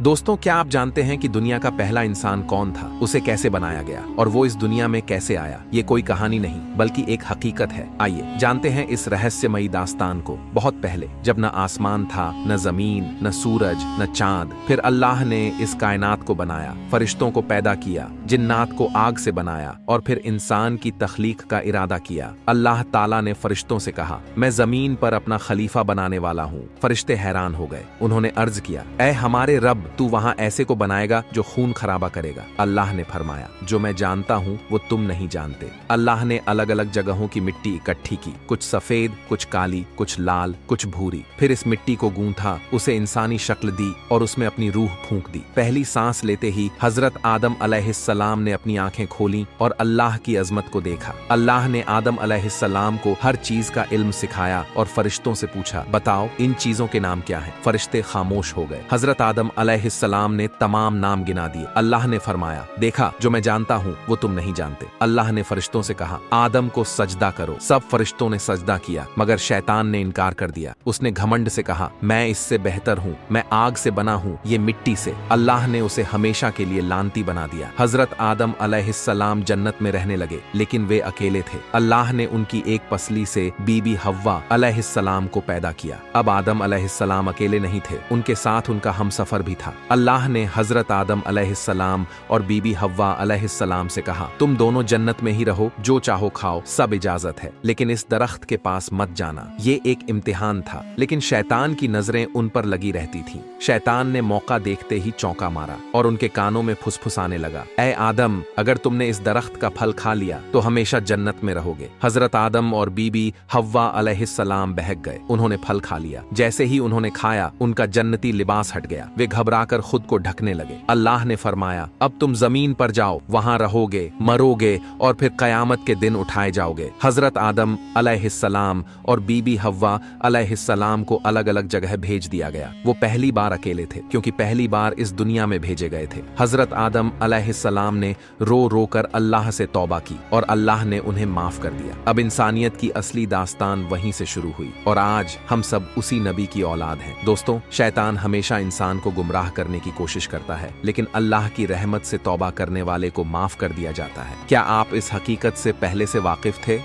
दोस्तों, क्या आप जानते हैं कि दुनिया का पहला इंसान कौन था, उसे कैसे बनाया गया और वो इस दुनिया में कैसे आया? ये कोई कहानी नहीं बल्कि एक हकीकत है। आइए जानते हैं इस रहस्यमयी दास्तान को। बहुत पहले, जब न आसमान था, न जमीन, न सूरज, न चांद, फिर अल्लाह ने इस कायनात को बनाया, फरिश्तों को पैदा किया, जिन्नात को आग से बनाया और फिर इंसान की तख्लीक का इरादा किया। अल्लाह ताला ने फरिश्तों से कहा, मैं जमीन पर अपना खलीफा बनाने वाला हूँ। फरिश्ते हैरान हो गए। उन्होंने अर्ज किया, ऐ हमारे रब, तू वहां ऐसे को बनाएगा जो खून खराबा करेगा? अल्लाह ने फरमाया, जो मैं जानता हूँ वो तुम नहीं जानते। अल्लाह ने अलग अलग जगहों की मिट्टी इकट्ठी की, कुछ सफेद, कुछ काली, कुछ लाल, कुछ भूरी। फिर इस मिट्टी को गूंथा, उसे इंसानी शक्ल दी और उसमें अपनी रूह फूंक दी। पहली सांस लेते ही हजरत आदम अलैहिस्सलाम ने अपनी आंखें खोली और अल्लाह की अजमत को देखा। अल्लाह ने आदम अलैहिस्सलाम को हर चीज का इल्म सिखाया और फरिश्तों से पूछा, बताओ इन चीजों के नाम क्या हैं? फरिश्ते खामोश हो गए। हजरत आदम अलैहिस्सलाम ने तमाम नाम गिना दिए। अल्लाह ने फरमाया, देखा, जो मैं जानता हूँ वो तुम नहीं जानते। अल्लाह ने फरिश्तों से कहा, आदम को सजदा करो। सब फरिश्तों ने सजदा किया, मगर शैतान ने इनकार कर दिया। उसने घमंड से कहा, मैं इससे बेहतर हूँ, मैं आग से बना हूँ, ये मिट्टी से। अल्लाह ने उसे हमेशा के लिए लानती बना दिया। हजरत आदम अलैहिस्सलाम जन्नत में रहने लगे, लेकिन वे अकेले थे। अल्लाह ने उनकी एक पसली से बीबी हव्वा अलैहिस्सलाम को पैदा किया। अब आदम अलैहिस्सलाम अकेले नहीं थे, उनके साथ उनका हमसफर भी था। अल्लाह ने हजरत आदम अलैहिस्सलाम और बीबी हव्वा अलैहिस्सलाम से कहा, तुम दोनों जन्नत में ही रहो, जो चाहो खाओ, सब इजाजत है, लेकिन इस दरख्त के पास मत जाना। ये एक इम्तिहान था, लेकिन शैतान की नजरें उन पर लगी रहती थीं। शैतान ने मौका देखते ही चौंका मारा और उनके कानों में फुसफुसाने लगा, ऐ आदम, अगर तुमने इस दरख्त का फल खा लिया तो हमेशा जन्नत में रहोगे। हजरत आदम और बीबी हव्वा अलैहिस्सलाम बहक गए। उन्होंने फल खा लिया। जैसे ही उन्होंने खाया, उनका जन्नती लिबास हट गया। वे घबराकर खुद को ढकने लगे। अल्लाह ने फरमाया, अब तुम जमीन पर जाओ, वहां रहोगे, मरोगे और फिर कयामत के दिन उठाए जाओगे। हजरत आदम अलैहिस्सलाम और बीबी हव्वा अलैहिस्सलाम को अलग अलग जगह भेज दिया गया। वो पहली बार अकेले थे, क्योंकि पहली बार इस दुनिया में भेजे गए थे। हजरत आदम अलैहिस्सलाम ने रो रो कर अल्लाह से तौबा की और अल्लाह ने उन्हें माफ कर दिया। अब इंसानियत की असली दास्तान वहीं से शुरू हुई और आज हम सब उसी नबी की औलाद हैं। दोस्तों, शैतान हमेशा इंसान को गुमराह करने की कोशिश करता है, लेकिन अल्लाह की रहमत से तौबा करने वाले को माफ कर दिया जाता है। क्या आप इस हकीकत से पहले से वाकिफ थे?